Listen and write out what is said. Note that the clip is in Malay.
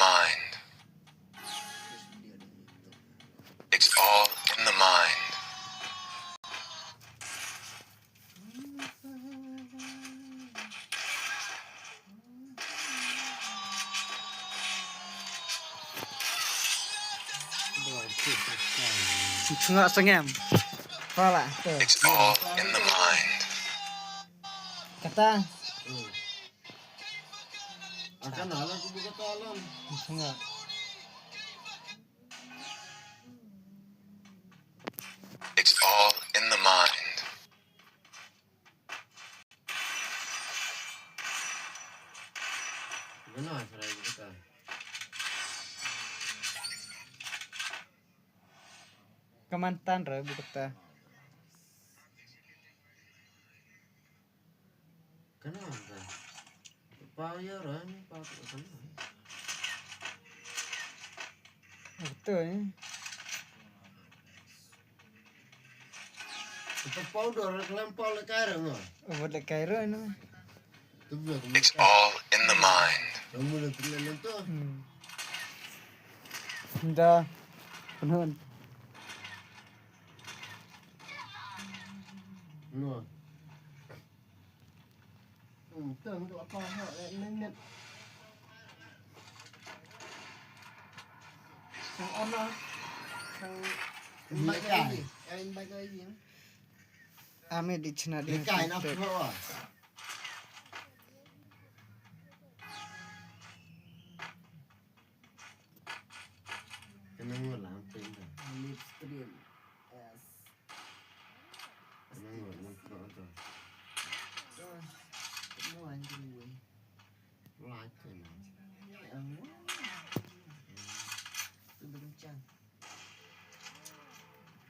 mind. It's all in the mind. Tengok sengam. Pala tu. It's all in the mind. Kata. Akan halan kubu kata halan. Tengok. It's all in the mind. Benar sarai kata. Kemantan re bu kata. Kenapa? Bayaran pakai kan. Betul ya. Kita powder kelempar le kairang ah. Buat le kairo ini. Tu buat. It's all in the mind. Kamu le terlalu tu. Dah. Penuh. No. Teng tu apa hak net. Sang ona. Sang bagai. Bagai ni. Ame di Cina di. Kai nak apa?